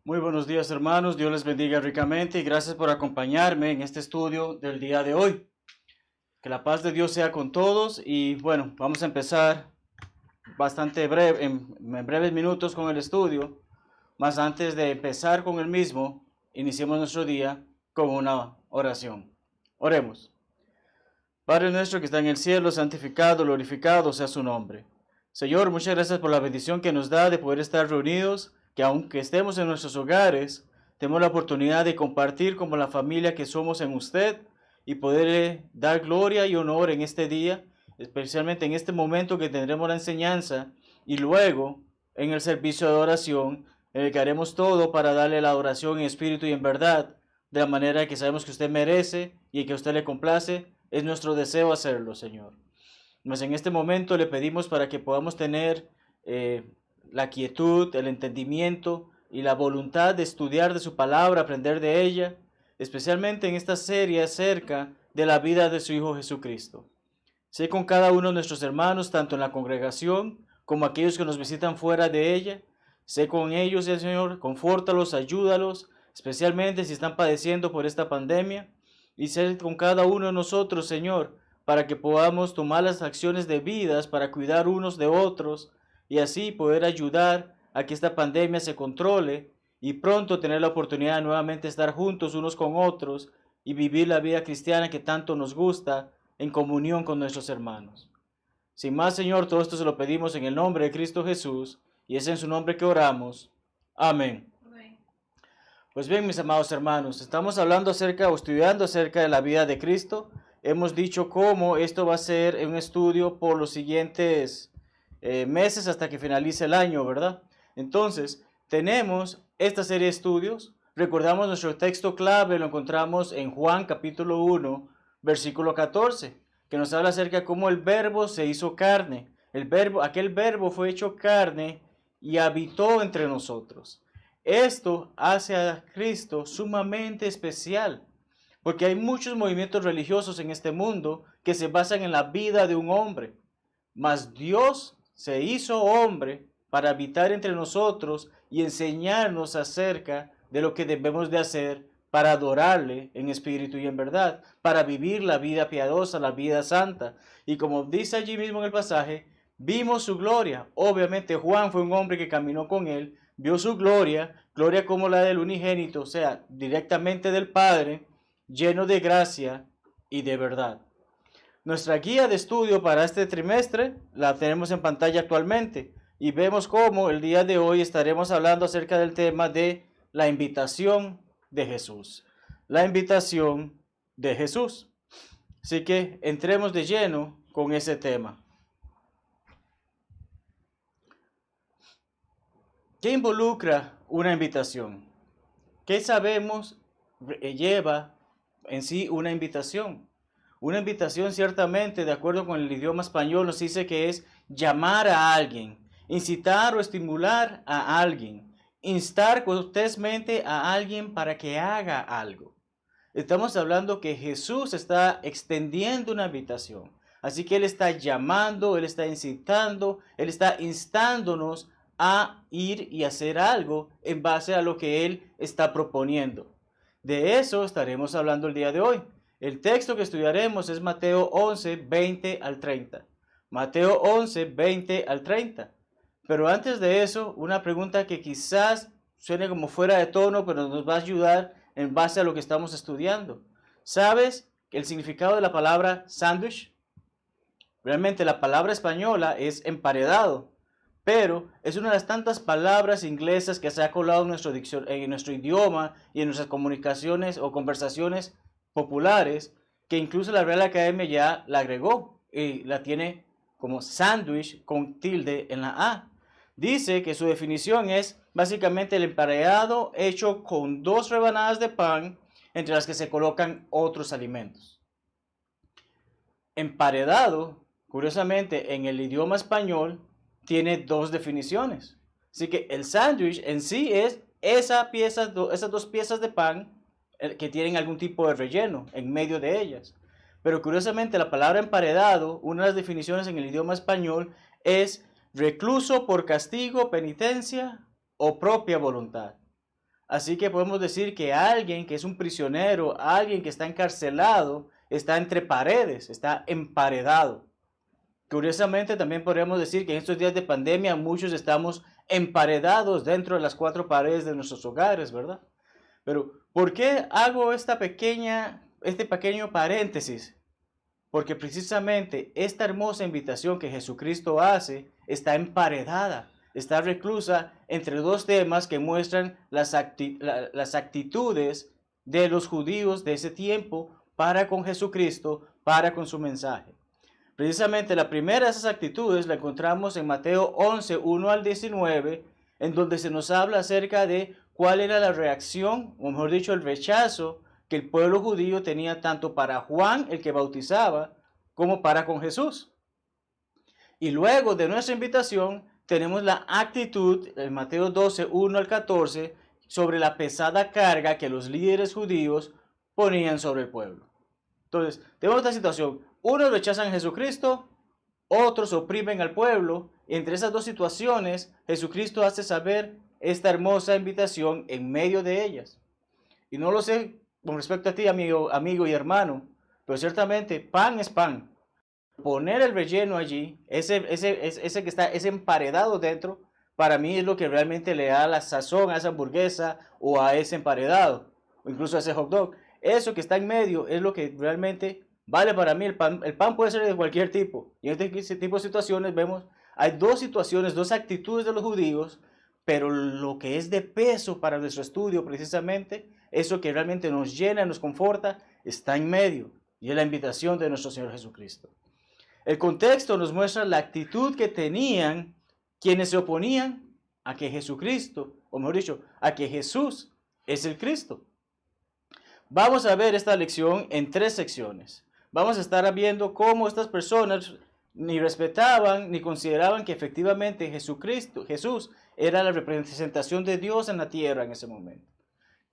Muy buenos días, hermanos. Dios les bendiga ricamente y gracias por acompañarme en este estudio del día de hoy. Que la paz de Dios sea con todos y bueno, vamos a empezar bastante breve, en breves minutos con el estudio. Mas antes de empezar con el mismo, iniciemos nuestro día con una oración. Oremos. Padre nuestro que está en el cielo, santificado, glorificado sea su nombre. Señor, muchas gracias por la bendición que nos da de poder estar reunidos, que aunque estemos en nuestros hogares, tenemos la oportunidad de compartir como la familia que somos en usted y poder dar gloria y honor en este día, especialmente en este momento que tendremos la enseñanza y luego en el servicio de oración, en el que haremos todo para darle la oración en espíritu y en verdad, de la manera que sabemos que usted merece y que a usted le complace. Es nuestro deseo hacerlo, Señor. Mas en este momento le pedimos para que podamos tener la quietud, el entendimiento y la voluntad de estudiar de su palabra, aprender de ella, especialmente en esta serie acerca de la vida de su Hijo Jesucristo. Sé con cada uno de nuestros hermanos, tanto en la congregación como aquellos que nos visitan fuera de ella. Sé con ellos, Señor, confórtalos, ayúdalos, especialmente si están padeciendo por esta pandemia. Y sé con cada uno de nosotros, Señor, para que podamos tomar las acciones debidas para cuidar unos de otros y así poder ayudar a que esta pandemia se controle y pronto tener la oportunidad de nuevamente estar juntos unos con otros y vivir la vida cristiana que tanto nos gusta en comunión con nuestros hermanos. Sin más, Señor, todo esto se lo pedimos en el nombre de Cristo Jesús y es en su nombre que oramos. Amén. Pues bien, mis amados hermanos, estamos hablando acerca o estudiando acerca de la vida de Cristo. Hemos dicho cómo esto va a ser un estudio por los siguientes meses hasta que finalice el año, ¿verdad? Entonces, tenemos esta serie de estudios. Recordamos nuestro texto clave, lo encontramos en Juan capítulo 1, versículo 14, que nos habla acerca de cómo el verbo se hizo carne. Aquel verbo fue hecho carne y habitó entre nosotros. Esto hace a Cristo sumamente especial, porque hay muchos movimientos religiosos en este mundo que se basan en la vida de un hombre. Mas Dios se hizo hombre para habitar entre nosotros y enseñarnos acerca de lo que debemos de hacer para adorarle en espíritu y en verdad, para vivir la vida piadosa, la vida santa. Y como dice allí mismo en el pasaje, vimos su gloria. Obviamente Juan fue un hombre que caminó con él, vio su gloria, gloria como la del unigénito, o sea, directamente del Padre, lleno de gracia y de verdad. Nuestra guía de estudio para este trimestre la tenemos en pantalla actualmente y vemos cómo el día de hoy estaremos hablando acerca del tema de la invitación de Jesús. La invitación de Jesús. Así que entremos de lleno con ese tema. ¿Qué involucra una invitación? ¿Qué sabemos lleva en sí una invitación? Una invitación ciertamente, de acuerdo con el idioma español, nos dice que es llamar a alguien, incitar o estimular a alguien, instar cortésmente a alguien para que haga algo. Estamos hablando que Jesús está extendiendo una invitación. Así que Él está llamando, Él está incitando, Él está instándonos a ir y hacer algo en base a lo que Él está proponiendo. De eso estaremos hablando el día de hoy. El texto que estudiaremos es Mateo 11, 20 al 30. Mateo 11, 20 al 30. Pero antes de eso, una pregunta que quizás suene como fuera de tono, pero nos va a ayudar en base a lo que estamos estudiando. ¿Sabes el significado de la palabra sándwich? Realmente la palabra española es emparedado, pero es una de las tantas palabras inglesas que se ha colado en nuestro idioma y en nuestras comunicaciones o conversaciones populares, que incluso la Real Academia ya la agregó y la tiene como sándwich con tilde en la A. Dice que su definición es básicamente el emparedado hecho con 2 rebanadas de pan entre las que se colocan otros alimentos. Emparedado, curiosamente, en el idioma español tiene 2 definiciones. Así que el sándwich en sí es esas 2 piezas de pan que tienen algún tipo de relleno en medio de ellas. Pero curiosamente la palabra emparedado, una de las definiciones en el idioma español es recluso por castigo, penitencia o propia voluntad. Así que podemos decir que alguien que es un prisionero, alguien que está encarcelado, está entre paredes, está emparedado. Curiosamente, también podríamos decir que en estos días de pandemia muchos estamos emparedados dentro de las cuatro paredes de nuestros hogares, ¿verdad? Pero, ¿por qué hago este pequeño paréntesis? Porque precisamente esta hermosa invitación que Jesucristo hace está emparedada, está reclusa entre dos temas que muestran las actitudes de los judíos de ese tiempo para con Jesucristo, para con su mensaje. Precisamente la primera de esas actitudes la encontramos en Mateo 11, 1 al 19, en donde se nos habla acerca de cuál era la reacción, o mejor dicho, el rechazo que el pueblo judío tenía tanto para Juan, el que bautizaba, como para con Jesús. Y luego de nuestra invitación tenemos la actitud en Mateo 12, 1 al 14, sobre la pesada carga que los líderes judíos ponían sobre el pueblo. Entonces, tenemos esta situación. Unos rechazan a Jesucristo, otros oprimen al pueblo. Entre esas dos situaciones, Jesucristo hace saber esta hermosa invitación en medio de ellas. Y no lo sé con respecto a ti, amigo y hermano, pero ciertamente pan es pan. Poner el relleno allí, ese que está, ese emparedado dentro, para mí es lo que realmente le da la sazón a esa hamburguesa o a ese emparedado, o incluso a ese hot dog. Eso que está en medio es lo que realmente vale para mí. El pan puede ser de cualquier tipo. Y en este tipo de situaciones vemos, hay dos situaciones, dos actitudes de los judíos, pero lo que es de peso para nuestro estudio precisamente, eso que realmente nos llena, nos conforta, está en medio. Y es la invitación de nuestro Señor Jesucristo. El contexto nos muestra la actitud que tenían quienes se oponían a que Jesucristo, o mejor dicho, a que Jesús es el Cristo. Vamos a ver esta lección en tres secciones. Vamos a estar viendo cómo estas personas ni respetaban ni consideraban que efectivamente Jesús, era la representación de Dios en la tierra en ese momento.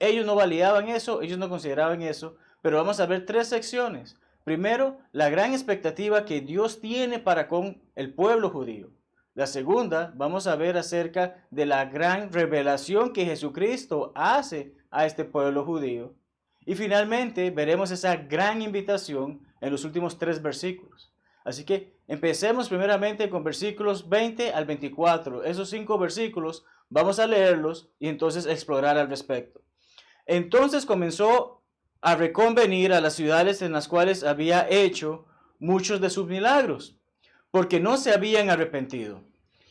Ellos no validaban eso, ellos no consideraban eso, pero vamos a ver tres secciones. Primero, la gran expectativa que Dios tiene para con el pueblo judío. La segunda, vamos a ver acerca de la gran revelación que Jesucristo hace a este pueblo judío. Y finalmente, veremos esa gran invitación en los últimos tres versículos. Así que empecemos primeramente con versículos 20 al 24. Esos 5 versículos vamos a leerlos y entonces explorar al respecto. Entonces comenzó a reconvenir a las ciudades en las cuales había hecho muchos de sus milagros, porque no se habían arrepentido,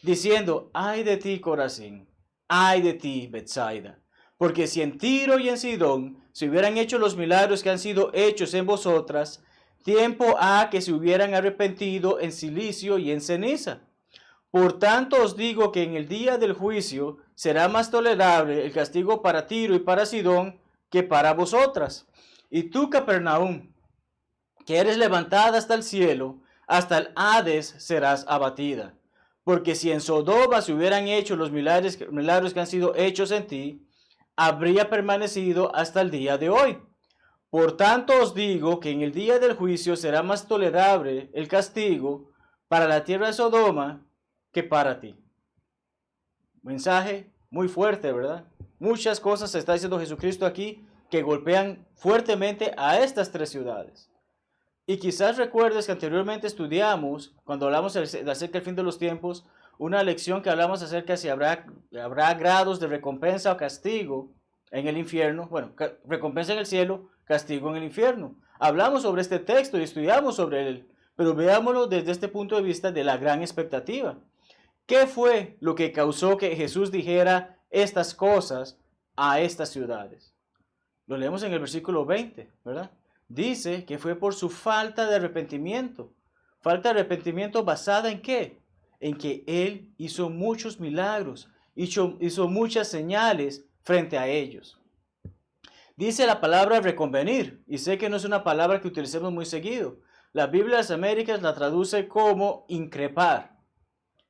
diciendo: ay de ti, Corazín, ay de ti, Betsaida, porque si en Tiro y en Sidón se hubieran hecho los milagros que han sido hechos en vosotras, tiempo ha que se hubieran arrepentido en cilicio y en ceniza. Por tanto os digo que en el día del juicio será más tolerable el castigo para Tiro y para Sidón que para vosotras. Y tú, Capernaum, que eres levantada hasta el cielo, hasta el Hades serás abatida. Porque si en Sodoma se hubieran hecho los milagros que han sido hechos en ti, habría permanecido hasta el día de hoy. Por tanto os digo que en el día del juicio será más tolerable el castigo para la tierra de Sodoma que para ti. Mensaje muy fuerte, ¿verdad? Muchas cosas se está diciendo Jesucristo aquí que golpean fuertemente a estas tres ciudades. Y quizás recuerdes que anteriormente estudiamos, cuando hablamos acerca del fin de los tiempos, una lección que hablamos acerca de si habrá grados de recompensa o castigo en el infierno. Bueno, recompensa en el cielo, castigo en el infierno. Hablamos sobre este texto y estudiamos sobre él, pero veámoslo desde este punto de vista de la gran expectativa. ¿Qué fue lo que causó que Jesús dijera estas cosas a estas ciudades? Lo leemos en el versículo 20, ¿verdad? Dice que fue por su falta de arrepentimiento. ¿Falta de arrepentimiento basada en qué? En que Él hizo muchos milagros, hizo muchas señales frente a ellos. Dice la palabra reconvenir, y sé que no es una palabra que utilicemos muy seguido. La Biblia de las Américas la traduce como increpar,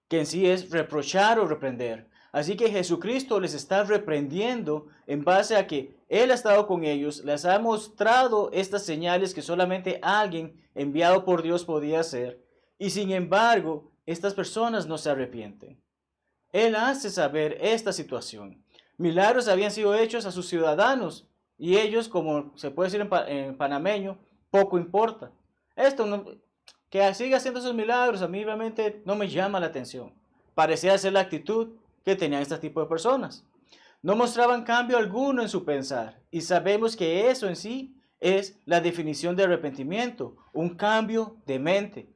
que en sí es reprochar o reprender. Así que Jesucristo les está reprendiendo en base a que Él ha estado con ellos, les ha mostrado estas señales que solamente alguien enviado por Dios podía hacer, y sin embargo, estas personas no se arrepienten. Él hace saber esta situación. Milagros habían sido hechos a sus ciudadanos y ellos, como se puede decir en panameño, poco importa. Esto no, que siga haciendo esos milagros a mí realmente no me llama la atención. Parecía ser la actitud que tenían este tipo de personas. No mostraban cambio alguno en su pensar y sabemos que eso en sí es la definición de arrepentimiento, un cambio de mente.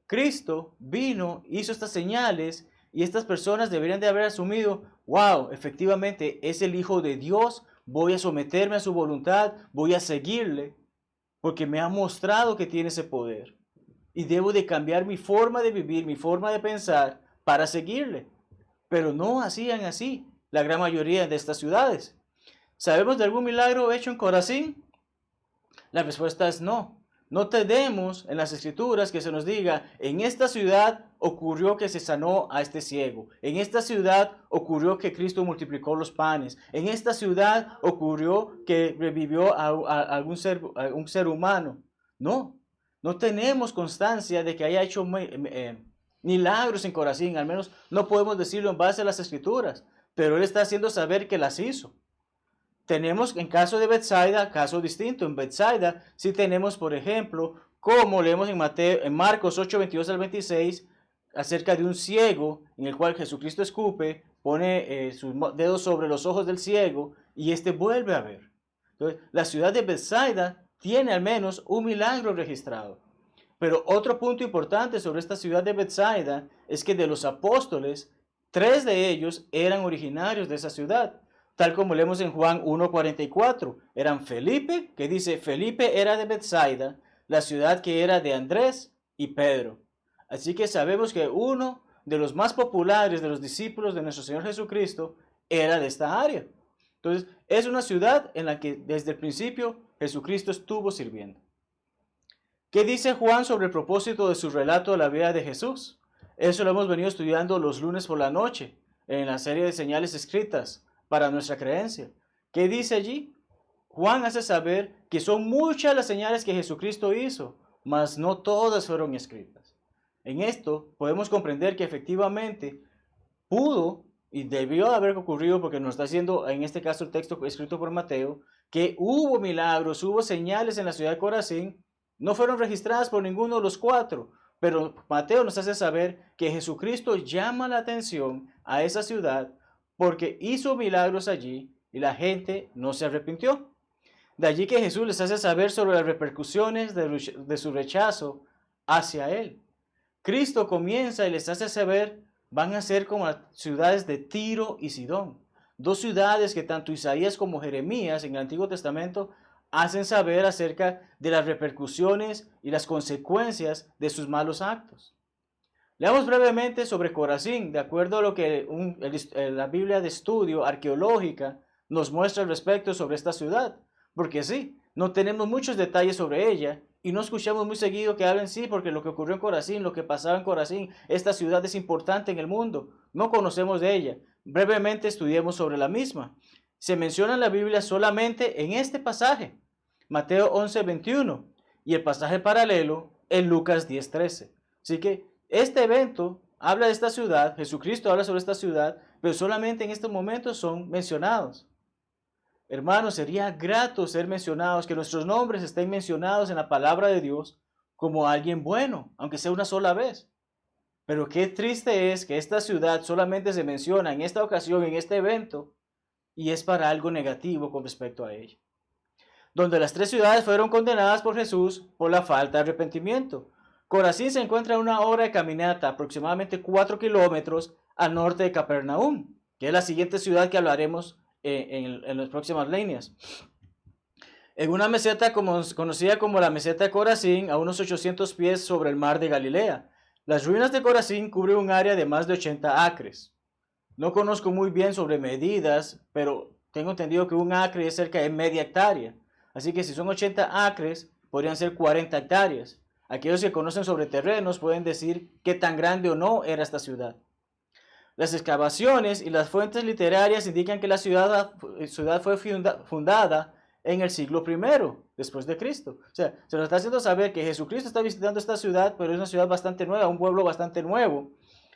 Cristo vino, hizo estas señales y estas personas deberían de haber asumido, wow, efectivamente es el Hijo de Dios, voy a someterme a su voluntad, voy a seguirle, porque me ha mostrado que tiene ese poder. Y debo de cambiar mi forma de vivir, mi forma de pensar para seguirle. Pero no hacían así la gran mayoría de estas ciudades. ¿Sabemos de algún milagro hecho en Corazín? La respuesta es no. No tenemos en las escrituras que se nos diga, en esta ciudad ocurrió que se sanó a este ciego. En esta ciudad ocurrió que Cristo multiplicó los panes. En esta ciudad ocurrió que revivió a un ser humano. No, no tenemos constancia de que haya hecho milagros en Corazín. Al menos no podemos decirlo en base a las escrituras. Pero Él está haciendo saber que las hizo. Tenemos en caso de Betsaida, caso distinto. En Betsaida sí tenemos, por ejemplo, como leemos en Marcos 8, 22 al 26, acerca de un ciego en el cual Jesucristo escupe, pone sus dedos sobre los ojos del ciego y éste vuelve a ver. Entonces, la ciudad de Betsaida tiene al menos un milagro registrado. Pero otro punto importante sobre esta ciudad de Betsaida es que de los apóstoles, 3 de ellos eran originarios de esa ciudad. Tal como leemos en Juan 1:44, eran Felipe, que dice, Felipe era de Betsaida, la ciudad que era de Andrés y Pedro. Así que sabemos que uno de los más populares de los discípulos de nuestro Señor Jesucristo era de esta área. Entonces, es una ciudad en la que desde el principio Jesucristo estuvo sirviendo. ¿Qué dice Juan sobre el propósito de su relato de la vida de Jesús? Eso lo hemos venido estudiando los lunes por la noche en la serie de señales escritas para nuestra creencia. ¿Qué dice allí? Juan hace saber que son muchas las señales que Jesucristo hizo, mas no todas fueron escritas. En esto podemos comprender que efectivamente pudo y debió haber ocurrido, porque nos está haciendo en este caso el texto escrito por Mateo, que hubo milagros, hubo señales en la ciudad de Corazín, no fueron registradas por ninguno de los 4, pero Mateo nos hace saber que Jesucristo llama la atención a esa ciudad porque hizo milagros allí y la gente no se arrepintió. De allí que Jesús les hace saber sobre las repercusiones de su rechazo hacia Él. Cristo comienza y les hace saber, van a ser como las ciudades de Tiro y Sidón. 2 ciudades que tanto Isaías como Jeremías en el Antiguo Testamento hacen saber acerca de las repercusiones y las consecuencias de sus malos actos. Leamos brevemente sobre Corazín, de acuerdo a lo que la Biblia de estudio arqueológica nos muestra al respecto sobre esta ciudad. Porque sí, no tenemos muchos detalles sobre ella y no escuchamos muy seguido que hablen sí, porque lo que ocurrió en Corazín, lo que pasaba en Corazín, esta ciudad es importante en el mundo. No conocemos de ella. Brevemente estudiemos sobre la misma. Se menciona en la Biblia solamente en este pasaje, Mateo 11:21, y el pasaje paralelo en Lucas 10:13. Así que este evento habla de esta ciudad, Jesucristo habla sobre esta ciudad, pero solamente en estos momentos son mencionados. Hermanos, sería grato ser mencionados, que nuestros nombres estén mencionados en la palabra de Dios como alguien bueno, aunque sea una sola vez. Pero qué triste es que esta ciudad solamente se menciona en esta ocasión, en este evento, y es para algo negativo con respecto a ella. Donde las 3 ciudades fueron condenadas por Jesús por la falta de arrepentimiento. Corazín se encuentra a 1 hora de caminata, aproximadamente 4 kilómetros al norte de Capernaum, que es la siguiente ciudad que hablaremos en las próximas líneas. En una meseta conocida como la meseta de Corazín, a unos 800 pies sobre el mar de Galilea. Las ruinas de Corazín cubren un área de más de 80 acres. No conozco muy bien sobre medidas, pero tengo entendido que un acre es cerca de media hectárea. Así que si son 80 acres, podrían ser 40 hectáreas. Aquellos que conocen sobre terrenos pueden decir qué tan grande o no era esta ciudad. Las excavaciones y las fuentes literarias indican que la ciudad fue fundada en el siglo I después de Cristo. O sea, se nos está haciendo saber que Jesucristo está visitando esta ciudad, pero es una ciudad bastante nueva, un pueblo bastante nuevo,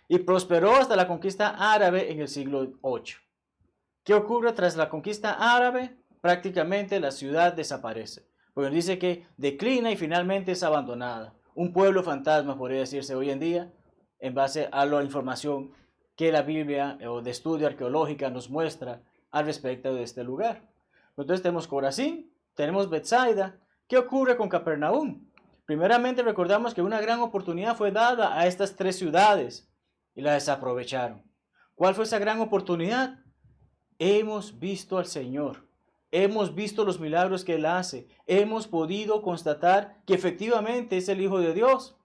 y prosperó hasta la conquista árabe en el siglo VIII. ¿Qué ocurre tras la conquista árabe? Prácticamente la ciudad desaparece, porque dice que declina y finalmente es abandonada. Un pueblo fantasma, podría decirse hoy en día, en base a la información que la Biblia o de estudio arqueológica nos muestra al respecto de este lugar. Entonces tenemos Corazín, tenemos Betsaida. ¿Qué ocurre con Capernaum? Primeramente recordamos que una gran oportunidad fue dada a estas tres ciudades y la desaprovecharon. ¿Cuál fue esa gran oportunidad? Hemos visto al Señor, hemos visto los milagros que Él hace, hemos podido constatar que efectivamente es el Hijo de Dios,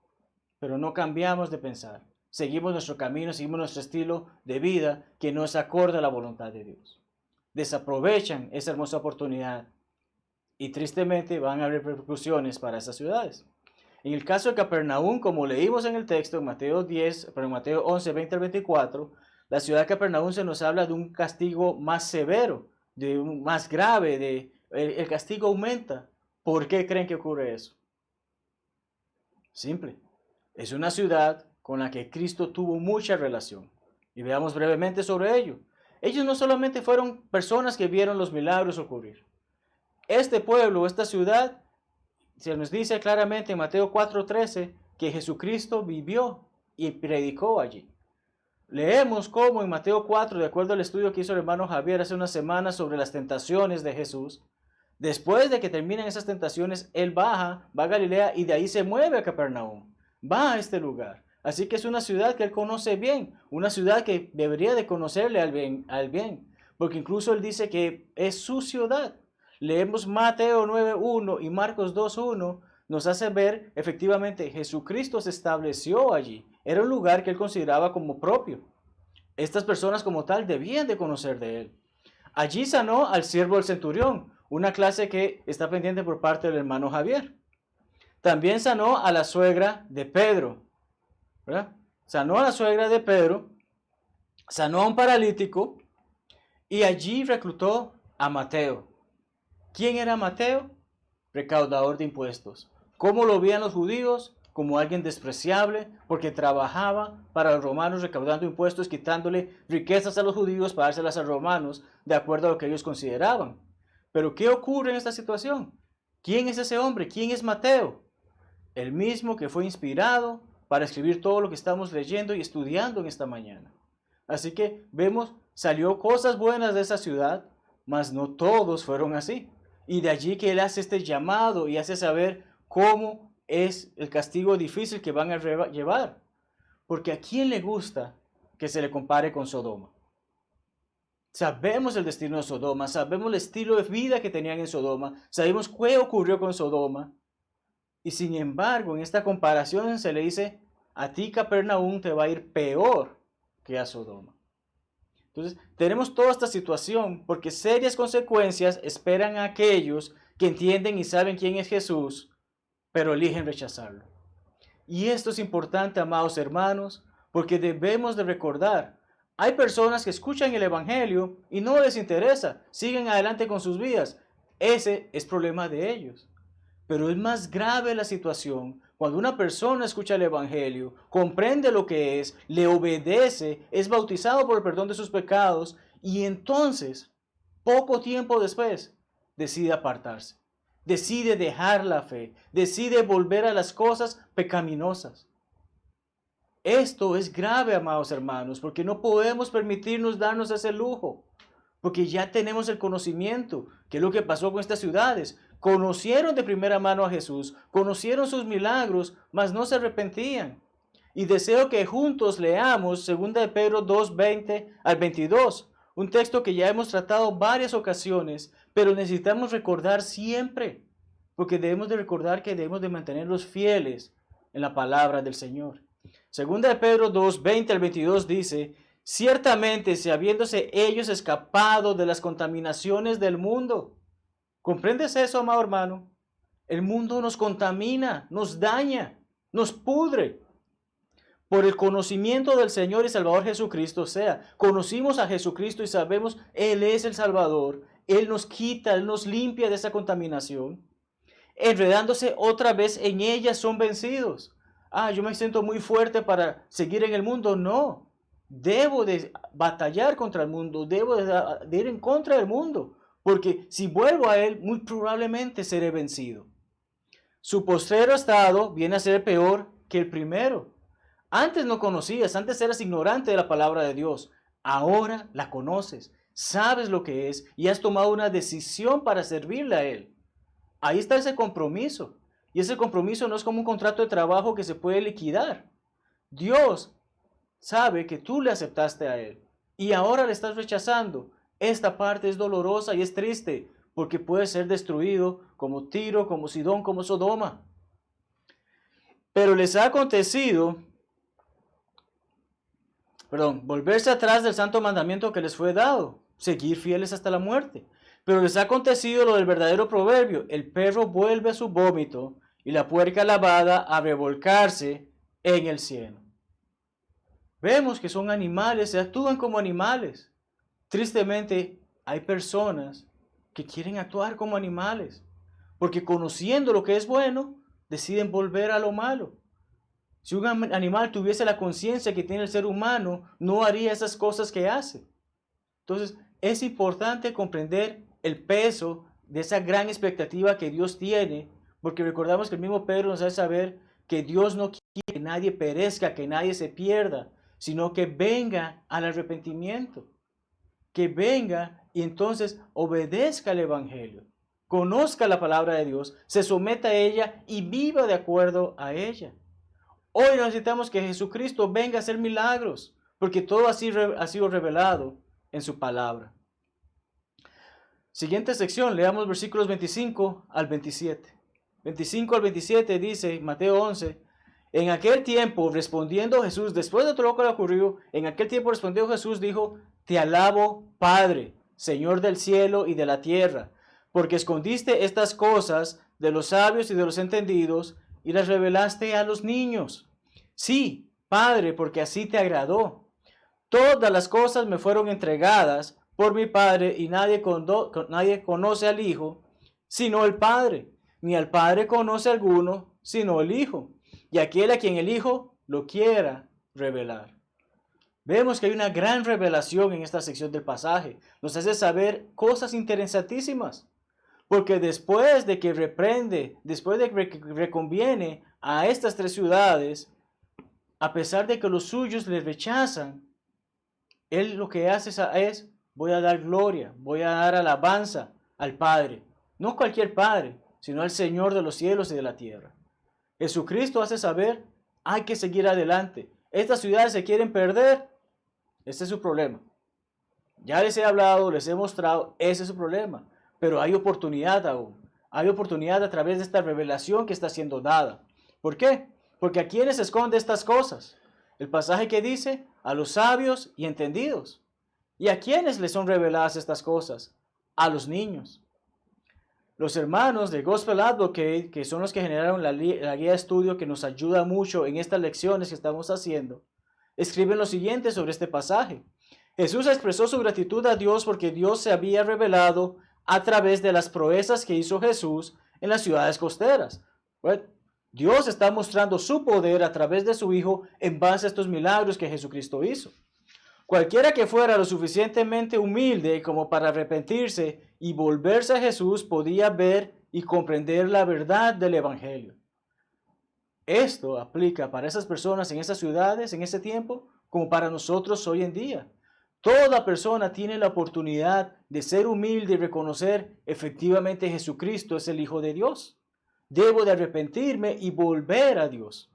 pero no cambiamos de pensar. Seguimos nuestro camino, seguimos nuestro estilo de vida que no es acorde a la voluntad de Dios. Desaprovechan esa hermosa oportunidad y tristemente van a haber repercusiones para esas ciudades. En el caso de Capernaum, como leímos en el texto en Mateo 11, 20 al 24, la ciudad de Capernaum se nos habla de un castigo más severo, más grave, el castigo aumenta. ¿Por qué creen que ocurre eso? Simple. Es una ciudad con la que Cristo tuvo mucha relación. Y veamos brevemente sobre ello. Ellos no solamente fueron personas que vieron los milagros ocurrir. Este pueblo, esta ciudad, se nos dice claramente en Mateo 4:13 que Jesucristo vivió y predicó allí. Leemos cómo en Mateo 4, de acuerdo al estudio que hizo el hermano Javier hace unas semanas sobre las tentaciones de Jesús, después de que terminan esas tentaciones, Él va a Galilea y de ahí se mueve a Capernaum. Va a este lugar. Así que es una ciudad que Él conoce bien, una ciudad que debería de conocerle al bien, porque incluso Él dice que es su ciudad. Leemos Mateo 9:1 y Marcos 2:1, nos hace ver efectivamente Jesucristo se estableció allí. Era un lugar que Él consideraba como propio. Estas personas como tal debían de conocer de Él. Allí sanó al siervo del centurión, una clase que está pendiente por parte del hermano Javier. También sanó a la suegra de Pedro, ¿verdad? Sanó a la suegra de Pedro, sanó a un paralítico y allí reclutó a Mateo. ¿Quién era Mateo? Recaudador de impuestos. ¿Cómo lo veían los judíos? Como alguien despreciable, porque trabajaba para los romanos recaudando impuestos, quitándole riquezas a los judíos para dárselas a los romanos, de acuerdo a lo que ellos consideraban. Pero ¿qué ocurre en esta situación? ¿Quién es ese hombre? ¿Quién es Mateo? El mismo que fue inspirado para escribir todo lo que estamos leyendo y estudiando en esta mañana. Así que vemos, salió cosas buenas de esa ciudad, mas no todos fueron así. Y de allí que Él hace este llamado y hace saber cómo es el castigo difícil que van a llevar. Porque ¿a quién le gusta que se le compare con Sodoma? Sabemos el destino de Sodoma, sabemos el estilo de vida que tenían en Sodoma, sabemos qué ocurrió con Sodoma. Y sin embargo, en esta comparación se le dice, a ti Capernaum te va a ir peor que a Sodoma. Entonces, tenemos toda esta situación porque serias consecuencias esperan a aquellos que entienden y saben quién es Jesús, pero eligen rechazarlo. Y esto es importante, amados hermanos, porque debemos de recordar, hay personas que escuchan el Evangelio y no les interesa, siguen adelante con sus vidas. Ese es problema de ellos. Pero es más grave la situación cuando una persona escucha el Evangelio, comprende lo que es, le obedece, es bautizado por el perdón de sus pecados y entonces, poco tiempo después, decide apartarse, decide dejar la fe, decide volver a las cosas pecaminosas. Esto es grave, amados hermanos, porque no podemos permitirnos darnos ese lujo, porque ya tenemos el conocimiento, que es lo que pasó con estas ciudades. Conocieron de primera mano a Jesús, conocieron sus milagros, mas no se arrepentían. Y deseo que juntos leamos 2 de Pedro 2:20 al 22, un texto que ya hemos tratado varias ocasiones, pero necesitamos recordar siempre, porque debemos de recordar que debemos de mantenerlos fieles en la palabra del Señor. 2 de Pedro 2:20 al 22 dice, ciertamente si habiéndose ellos escapado de las contaminaciones del mundo. ¿Comprendes eso, amado hermano? El mundo nos contamina, nos daña, nos pudre. Por el conocimiento del Señor y Salvador Jesucristo, o sea, conocimos a Jesucristo y sabemos Él es el Salvador. Él nos quita, Él nos limpia de esa contaminación. Enredándose otra vez en ella son vencidos. Yo me siento muy fuerte para seguir en el mundo. No, debo de batallar contra el mundo, debo de ir en contra del mundo, porque si vuelvo a él, muy probablemente seré vencido. Su postrero estado viene a ser peor que el primero. Antes no conocías, antes eras ignorante de la palabra de Dios. Ahora la conoces, sabes lo que es y has tomado una decisión para servirle a Él. Ahí está ese compromiso. Y ese compromiso no es como un contrato de trabajo que se puede liquidar. Dios sabe que tú le aceptaste a Él y ahora le estás rechazando. Esta parte es dolorosa y es triste porque puede ser destruido como Tiro, como Sidón, como Sodoma. Pero les ha acontecido, volverse atrás del santo mandamiento que les fue dado, seguir fieles hasta la muerte. Pero les ha acontecido lo del verdadero proverbio: el perro vuelve a su vómito y la puerca lavada a revolcarse en el cieno. Vemos que son animales, se actúan como animales. Tristemente, hay personas que quieren actuar como animales, porque conociendo lo que es bueno, deciden volver a lo malo. Si un animal tuviese la conciencia que tiene el ser humano, no haría esas cosas que hace. Entonces, es importante comprender el peso de esa gran expectativa que Dios tiene, porque recordamos que el mismo Pedro nos hace saber que Dios no quiere que nadie perezca, que nadie se pierda, sino que venga al arrepentimiento, que venga y entonces obedezca el Evangelio, conozca la palabra de Dios, se someta a ella y viva de acuerdo a ella. Hoy necesitamos que Jesucristo venga a hacer milagros, porque todo así ha sido revelado en su palabra. Siguiente sección, leamos versículos 25 al 27. 25 al 27 dice, Mateo 11, en aquel tiempo respondiendo Jesús, después de todo lo que le ocurrió, en aquel tiempo respondiendo Jesús dijo, te alabo, Padre, Señor del cielo y de la tierra, porque escondiste estas cosas de los sabios y de los entendidos y las revelaste a los niños. Sí, Padre, porque así te agradó. Todas las cosas me fueron entregadas por mi Padre y nadie conoce al Hijo sino el Padre, ni al Padre conoce alguno sino el Hijo, y aquel a quien el Hijo lo quiera revelar. Vemos que hay una gran revelación en esta sección del pasaje. Nos hace saber cosas interesantísimas, porque después de que reprende, después de que reconviene a estas tres ciudades, a pesar de que los suyos le rechazan, Él lo que hace es, voy a dar gloria, voy a dar alabanza al Padre. No cualquier Padre, sino al Señor de los cielos y de la tierra. Jesucristo hace saber, hay que seguir adelante. Estas ciudades se quieren perder, ese es su problema. Ya les he hablado, les he mostrado, ese es su problema. Pero hay oportunidad aún. Hay oportunidad a través de esta revelación que está siendo dada. ¿Por qué? Porque ¿a quiénes esconde estas cosas? El pasaje que dice, a los sabios y entendidos. ¿Y a quiénes les son reveladas estas cosas? A los niños. Los hermanos de Gospel Advocate, que son los que generaron la guía de estudio que nos ayuda mucho en estas lecciones que estamos haciendo, escriben lo siguiente sobre este pasaje. Jesús expresó su gratitud a Dios porque Dios se había revelado a través de las proezas que hizo Jesús en las ciudades costeras. Dios está mostrando su poder a través de su Hijo en base a estos milagros que Jesucristo hizo. Cualquiera que fuera lo suficientemente humilde como para arrepentirse y volverse a Jesús podía ver y comprender la verdad del Evangelio. Esto aplica para esas personas en esas ciudades, en ese tiempo, como para nosotros hoy en día. Toda persona tiene la oportunidad de ser humilde y reconocer efectivamente Jesucristo es el Hijo de Dios. Debo de arrepentirme y volver a Dios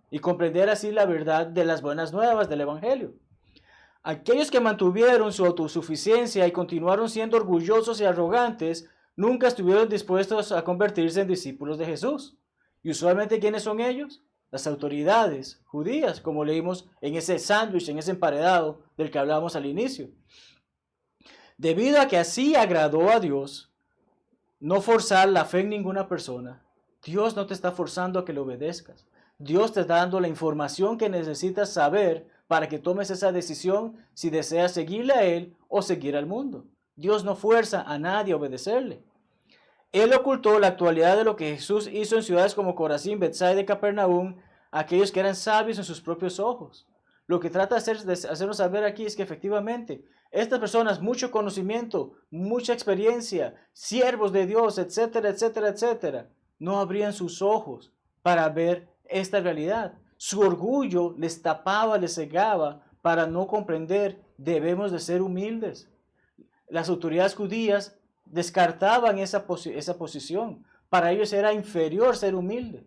y comprender así la verdad de las buenas nuevas del Evangelio. Aquellos que mantuvieron su autosuficiencia y continuaron siendo orgullosos y arrogantes, nunca estuvieron dispuestos a convertirse en discípulos de Jesús. Y usualmente, ¿quiénes son ellos? Las autoridades judías, como leímos en ese sándwich, en ese emparedado del que hablábamos al inicio. Debido a que así agradó a Dios, no forzar la fe en ninguna persona, Dios no te está forzando a que le obedezcas. Dios te está dando la información que necesitas saber para que tomes esa decisión si deseas seguirle a Él o seguir al mundo. Dios no fuerza a nadie a obedecerle. Él ocultó la actualidad de lo que Jesús hizo en ciudades como Corazín, Betsaida y Capernaum a aquellos que eran sabios en sus propios ojos. Lo que trata de hacernos saber aquí es que efectivamente estas personas, mucho conocimiento, mucha experiencia, siervos de Dios, etcétera, etcétera, etcétera, no abrían sus ojos para ver esta realidad. Su orgullo les tapaba, les cegaba para no comprender, debemos de ser humildes. Las autoridades judías descartaban esa posición. Para ellos era inferior ser humilde.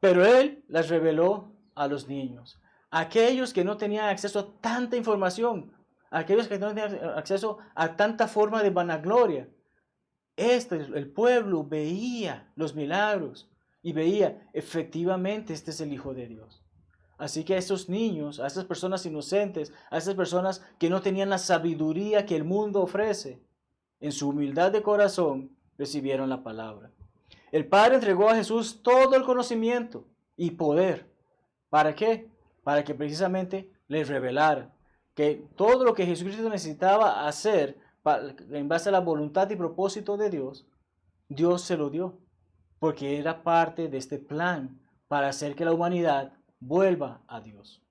Pero Él las reveló a los niños. Aquellos que no tenían acceso a tanta información, aquellos que no tenían acceso a tanta forma de vanagloria. El pueblo veía los milagros y veía, efectivamente, este es el Hijo de Dios. Así que a esos niños, a esas personas inocentes, a esas personas que no tenían la sabiduría que el mundo ofrece, en su humildad de corazón, recibieron la palabra. El Padre entregó a Jesús todo el conocimiento y poder. ¿Para qué? Para que precisamente les revelara que todo lo que Jesucristo necesitaba hacer en base a la voluntad y propósito de Dios, Dios se lo dio, porque era parte de este plan para hacer que la humanidad vuelva a Dios.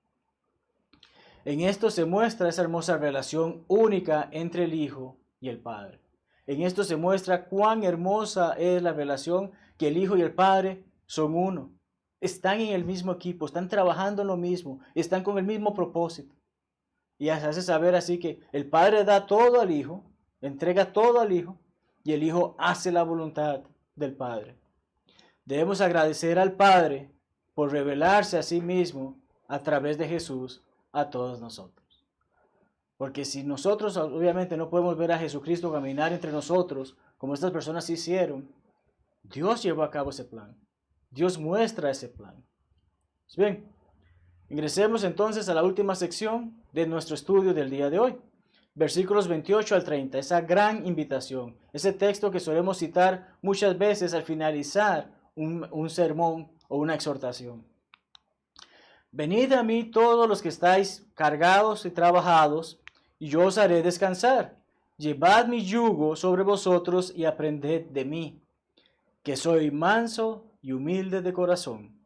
En esto se muestra esa hermosa relación única entre el Hijo y el Padre. En esto se muestra cuán hermosa es la relación que el Hijo y el Padre son uno. Están en el mismo equipo, están trabajando en lo mismo, están con el mismo propósito. Y hace saber así que el Padre da todo al Hijo, entrega todo al Hijo, y el Hijo hace la voluntad del Padre. Debemos agradecer al Padre por revelarse a sí mismo a través de Jesús a todos nosotros. Porque si nosotros obviamente no podemos ver a Jesucristo caminar entre nosotros, como estas personas hicieron, Dios llevó a cabo ese plan. Dios muestra ese plan. Bien, ingresemos entonces a la última sección de nuestro estudio del día de hoy. Versículos 28 al 30, esa gran invitación, ese texto que solemos citar muchas veces al finalizar un sermón o una exhortación. Venid a mí todos los que estáis cargados y trabajados, y yo os haré descansar. Llevad mi yugo sobre vosotros y aprended de mí, que soy manso y humilde de corazón,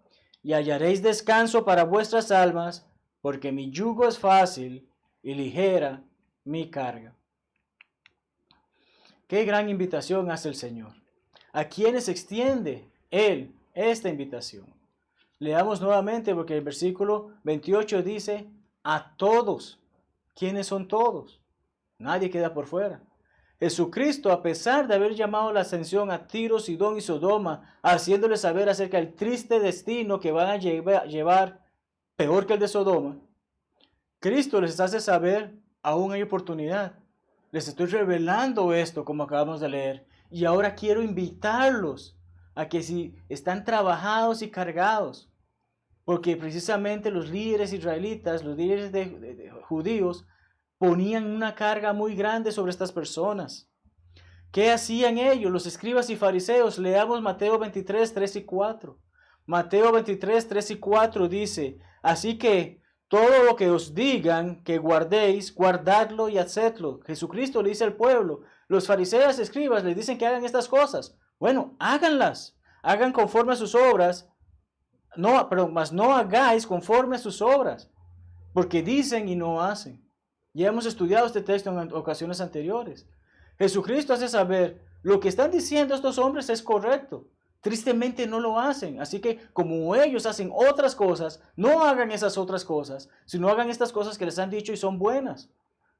y hallaréis descanso para vuestras almas, porque mi yugo es fácil y ligera mi carga. Qué gran invitación hace el Señor. ¿A quiénes extiende Él esta invitación? Leamos nuevamente porque el versículo 28 dice, a todos. ¿Quiénes son todos? Nadie queda por fuera. Jesucristo, a pesar de haber llamado la atención a Tiro, Sidón y Sodoma, haciéndoles saber acerca del triste destino que van a llevar peor que el de Sodoma, Cristo les hace saber, aún hay oportunidad. Les estoy revelando esto, como acabamos de leer, y ahora quiero invitarlos a que si están trabajados y cargados, porque precisamente los líderes israelitas, los líderes de judíos, ponían una carga muy grande sobre estas personas. ¿Qué hacían ellos, los escribas y fariseos? Leamos Mateo 23, 3 y 4. Mateo 23, 3 y 4 dice, así que todo lo que os digan que guardéis, guardadlo y hacedlo. Jesucristo le dice al pueblo, los fariseos y escribas les dicen que hagan estas cosas. Bueno, háganlas, hagan conforme a sus obras, mas no hagáis conforme a sus obras, porque dicen y no hacen. Ya hemos estudiado este texto en ocasiones anteriores. Jesucristo hace saber, lo que están diciendo estos hombres es correcto. Tristemente no lo hacen. Así que como ellos hacen otras cosas, no hagan esas otras cosas, sino hagan estas cosas que les han dicho y son buenas.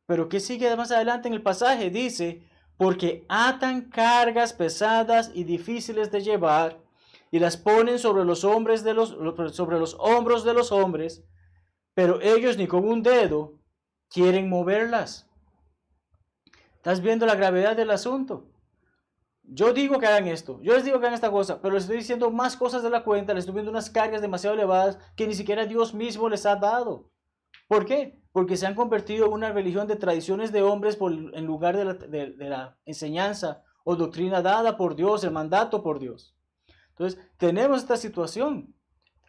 Pero ¿qué sigue más adelante en el pasaje? Dice, porque atan cargas pesadas y difíciles de llevar y las ponen sobre los hombros de los hombres, pero ellos ni con un dedo quieren moverlas. ¿Estás viendo la gravedad del asunto? Yo digo que hagan esto, yo les digo que hagan esta cosa, pero les estoy diciendo más cosas de la cuenta, les estoy viendo unas cargas demasiado elevadas que ni siquiera Dios mismo les ha dado. ¿Por qué? Porque se han convertido en una religión de tradiciones de hombres en lugar de la enseñanza o doctrina dada por Dios, el mandato por Dios. Entonces, tenemos esta situación.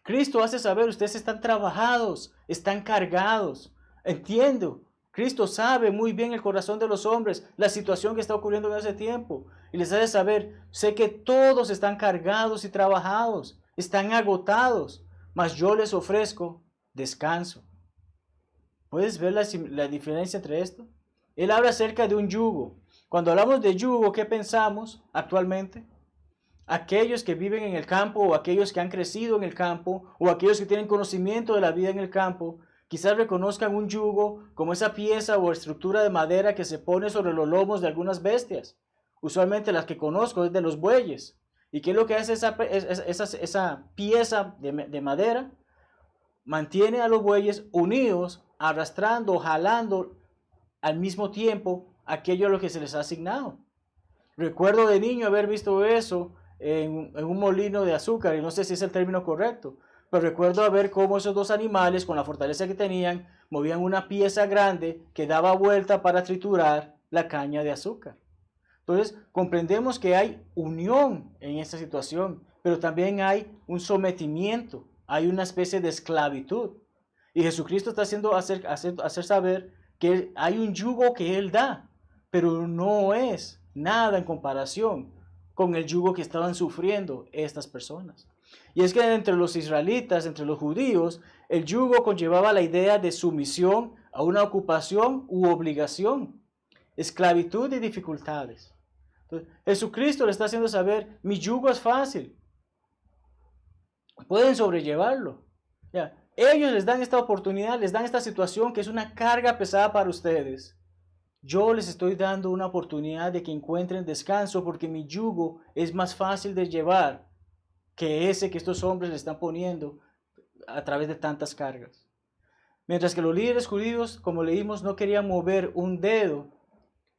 Cristo hace saber, ustedes están trabajados, están cargados. Entiendo, Cristo sabe muy bien el corazón de los hombres, la situación que está ocurriendo en ese tiempo. Y les hace saber, sé que todos están cargados y trabajados, están agotados, mas yo les ofrezco descanso. ¿Puedes ver la diferencia entre esto? Él habla acerca de un yugo. Cuando hablamos de yugo, ¿qué pensamos actualmente? Aquellos que viven en el campo o aquellos que han crecido en el campo o aquellos que tienen conocimiento de la vida en el campo, quizás reconozcan un yugo como esa pieza o estructura de madera que se pone sobre los lomos de algunas bestias. Usualmente las que conozco es de los bueyes. ¿Y qué es lo que hace esa pieza de madera? Mantiene a los bueyes unidos, arrastrando, jalando al mismo tiempo aquello a lo que se les ha asignado. Recuerdo de niño haber visto eso en un molino de azúcar, y no sé si es el término correcto, pero recuerdo ver cómo esos dos animales, con la fortaleza que tenían, movían una pieza grande que daba vuelta para triturar la caña de azúcar. Entonces, comprendemos que hay unión en esta situación, pero también hay un sometimiento, hay una especie de esclavitud. Y Jesucristo está haciendo hacer saber que hay un yugo que Él da, pero no es nada en comparación con el yugo que estaban sufriendo estas personas. Y es que entre los israelitas, entre los judíos, el yugo conllevaba la idea de sumisión a una ocupación u obligación, esclavitud y dificultades. Entonces, Jesucristo le está haciendo saber, mi yugo es fácil, pueden sobrellevarlo. Ya, ellos les dan esta oportunidad, les dan esta situación que es una carga pesada para ustedes. Yo les estoy dando una oportunidad de que encuentren descanso porque mi yugo es más fácil de llevar que ese que estos hombres le están poniendo a través de tantas cargas. Mientras que los líderes judíos, como leímos, no querían mover un dedo,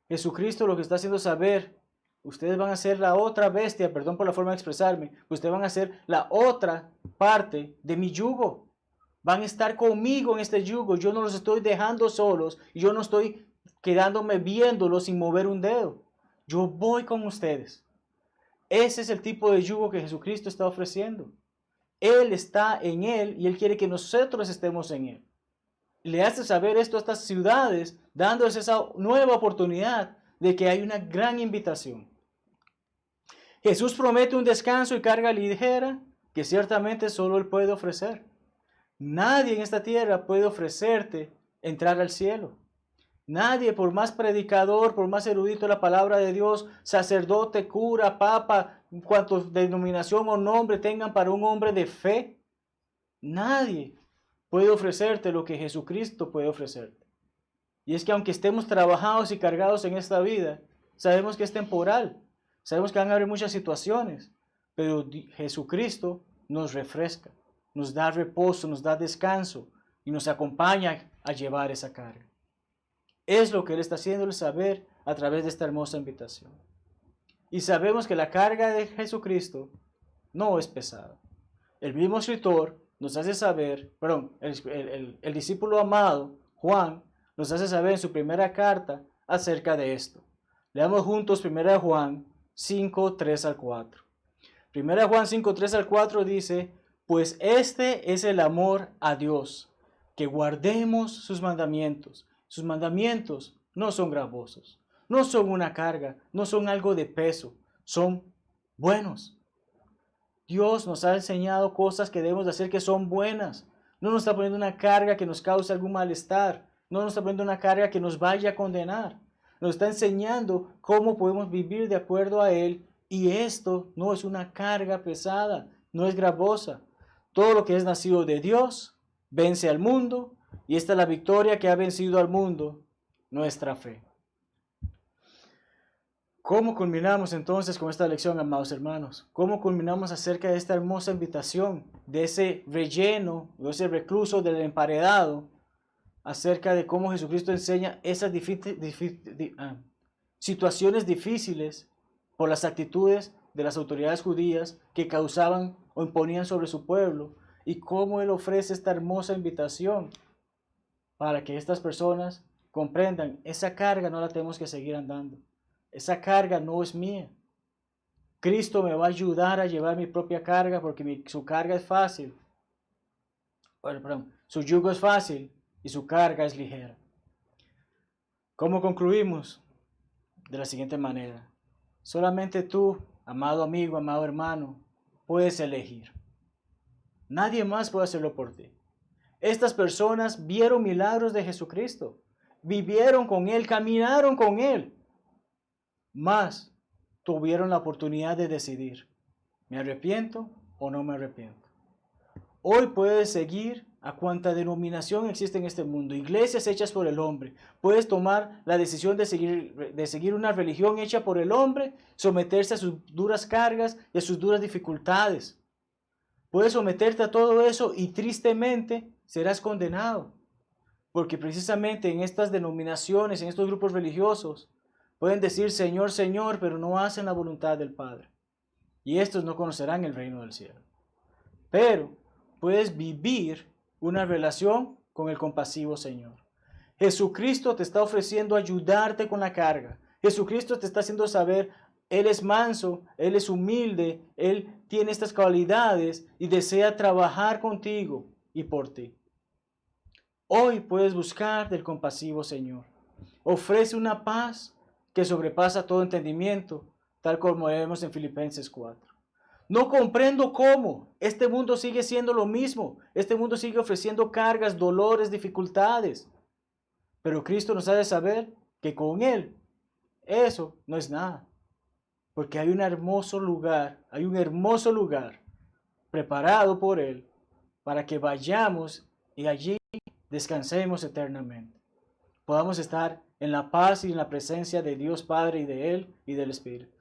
Jesucristo lo que está haciendo saber, ustedes van a ser la otra bestia, perdón por la forma de expresarme, ustedes van a ser la otra parte de mi yugo. Van a estar conmigo en este yugo, yo no los estoy dejando solos, yo no estoy quedándome viéndolos sin mover un dedo. Yo voy con ustedes. Ese es el tipo de yugo que Jesucristo está ofreciendo. Él está en Él y Él quiere que nosotros estemos en Él. Le hace saber esto a estas ciudades, dándoles esa nueva oportunidad de que hay una gran invitación. Jesús promete un descanso y carga ligera que ciertamente solo Él puede ofrecer. Nadie en esta tierra puede ofrecerte entrar al cielo. Nadie, por más predicador, por más erudito de la palabra de Dios, sacerdote, cura, papa, cuanto denominación o nombre tengan para un hombre de fe, nadie puede ofrecerte lo que Jesucristo puede ofrecerte. Y es que aunque estemos trabajados y cargados en esta vida, sabemos que es temporal, sabemos que van a haber muchas situaciones, pero Jesucristo nos refresca, nos da reposo, nos da descanso y nos acompaña a llevar esa carga. Es lo que Él está haciéndole saber a través de esta hermosa invitación. Y sabemos que la carga de Jesucristo no es pesada. El mismo escritor nos hace saber, el discípulo amado, Juan, nos hace saber en su primera carta acerca de esto. Leamos juntos 1 Juan 5, 3 al 4. 1 Juan 5, 3 al 4 dice, pues este es el amor a Dios, que guardemos sus mandamientos. Sus mandamientos no son gravosos, no son una carga, no son algo de peso, son buenos. Dios nos ha enseñado cosas que debemos de hacer que son buenas. No nos está poniendo una carga que nos cause algún malestar, no nos está poniendo una carga que nos vaya a condenar. Nos está enseñando cómo podemos vivir de acuerdo a Él y esto no es una carga pesada, no es gravosa. Todo lo que es nacido de Dios vence al mundo. Y esta es la victoria que ha vencido al mundo, nuestra fe. ¿Cómo culminamos entonces con esta lección, amados hermanos? ¿Cómo culminamos acerca de esta hermosa invitación, de ese relleno, de ese recluso del emparedado, acerca de cómo Jesucristo enseña esas situaciones difíciles por las actitudes de las autoridades judías que causaban o imponían sobre su pueblo, y cómo Él ofrece esta hermosa invitación para que estas personas comprendan, esa carga no la tenemos que seguir andando. Esa carga no es mía. Cristo me va a ayudar a llevar mi propia carga porque su carga es fácil. Su yugo es fácil y su carga es ligera. ¿Cómo concluimos? De la siguiente manera. Solamente tú, amado amigo, amado hermano, puedes elegir. Nadie más puede hacerlo por ti. Estas personas vieron milagros de Jesucristo, vivieron con Él, caminaron con Él, mas tuvieron la oportunidad de decidir, ¿me arrepiento o no me arrepiento? Hoy puedes seguir a cuanta denominación existe en este mundo, iglesias hechas por el hombre. Puedes tomar la decisión de seguir una religión hecha por el hombre, someterse a sus duras cargas y a sus duras dificultades. Puedes someterte a todo eso y tristemente serás condenado. Porque precisamente en estas denominaciones, en estos grupos religiosos, pueden decir Señor, Señor, pero no hacen la voluntad del Padre. Y estos no conocerán el reino del cielo. Pero puedes vivir una relación con el compasivo Señor. Jesucristo te está ofreciendo ayudarte con la carga. Jesucristo te está haciendo saber, Él es manso, Él es humilde, Él tiene estas cualidades y desea trabajar contigo y por ti. Hoy puedes buscar del compasivo Señor. Ofrece una paz que sobrepasa todo entendimiento, tal como vemos en Filipenses 4. No comprendo cómo. Este mundo sigue siendo lo mismo. Este mundo sigue ofreciendo cargas, dolores, dificultades. Pero Cristo nos hace saber que con Él eso no es nada. Porque hay un hermoso lugar preparado por Él para que vayamos y allí descansemos eternamente. Podamos estar en la paz y en la presencia de Dios Padre y de Él y del Espíritu.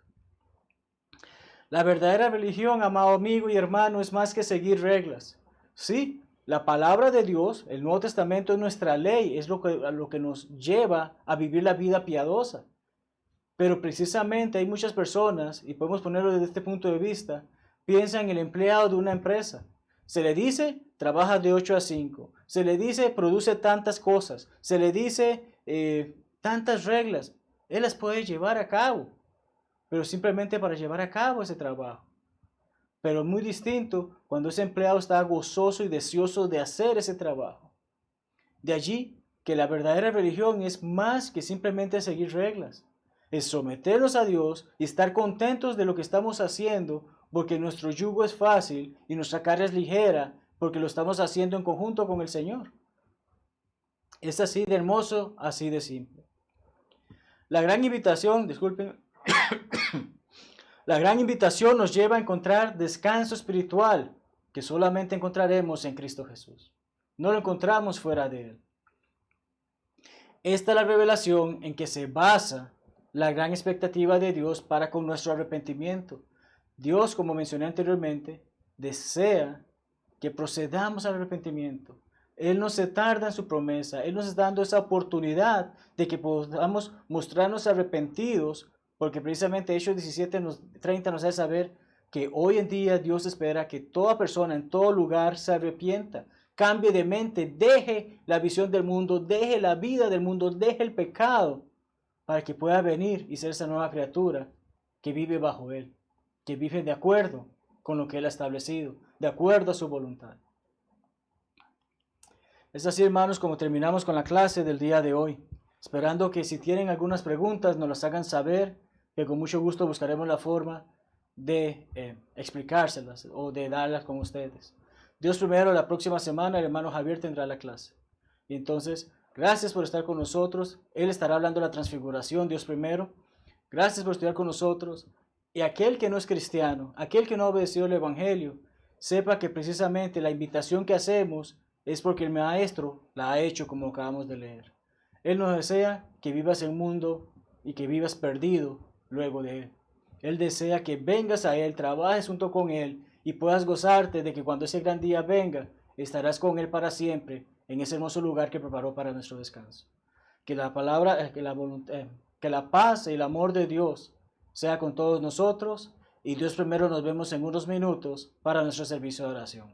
La verdadera religión, amado amigo y hermano, es más que seguir reglas. Sí, la palabra de Dios, el Nuevo Testamento es nuestra ley, es lo que nos lleva a vivir la vida piadosa. Pero precisamente hay muchas personas, y podemos ponerlo desde este punto de vista, piensan en el empleado de una empresa. Se le dice, trabaja de 8 a 5. Se le dice, produce tantas cosas. Se le dice, tantas reglas. Él las puede llevar a cabo, pero simplemente para llevar a cabo ese trabajo. Pero muy distinto cuando ese empleado está gozoso y deseoso de hacer ese trabajo. De allí que la verdadera religión es más que simplemente seguir reglas. Es someternos a Dios y estar contentos de lo que estamos haciendo, porque nuestro yugo es fácil y nuestra carga es ligera, porque lo estamos haciendo en conjunto con el Señor. Es así de hermoso, así de simple. La gran invitación, la gran invitación nos lleva a encontrar descanso espiritual que solamente encontraremos en Cristo Jesús. No lo encontramos fuera de Él. Esta es la revelación en que se basa la gran expectativa de Dios para con nuestro arrepentimiento. Dios, como mencioné anteriormente, desea que procedamos al arrepentimiento. Él no se tarda en su promesa. Él nos está dando esa oportunidad de que podamos mostrarnos arrepentidos, porque precisamente Hechos 17:30 nos hace saber que hoy en día Dios espera que toda persona en todo lugar se arrepienta, cambie de mente, deje la visión del mundo, deje la vida del mundo, deje el pecado, para que pueda venir y ser esa nueva criatura que vive bajo Él, que vive de acuerdo con lo que Él ha establecido, de acuerdo a su voluntad. Es así, hermanos, como terminamos con la clase del día de hoy, esperando que si tienen algunas preguntas nos las hagan saber, que con mucho gusto buscaremos la forma de explicárselas o de darlas con ustedes. Dios primero, la próxima semana el hermano Javier tendrá la clase. Y entonces, gracias por estar con nosotros. Él estará hablando de la transfiguración, Dios primero. Gracias por estudiar con nosotros. Y aquel que no es cristiano, aquel que no ha obedecido el Evangelio, sepa que precisamente la invitación que hacemos es porque el Maestro la ha hecho como acabamos de leer. Él nos desea que vivas en un mundo y que vivas perdido luego de Él. Él desea que vengas a Él, trabajes junto con Él y puedas gozarte de que cuando ese gran día venga, estarás con Él para siempre en ese hermoso lugar que preparó para nuestro descanso. Que la paz y el amor de Dios sea con todos nosotros, y Dios primero nos vemos en unos minutos para nuestro servicio de oración.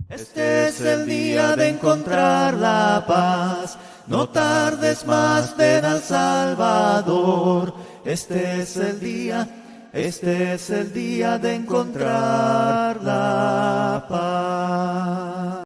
Este es el día de encontrar la paz, no tardes más, ven al Salvador. Este es el día de encontrar la paz.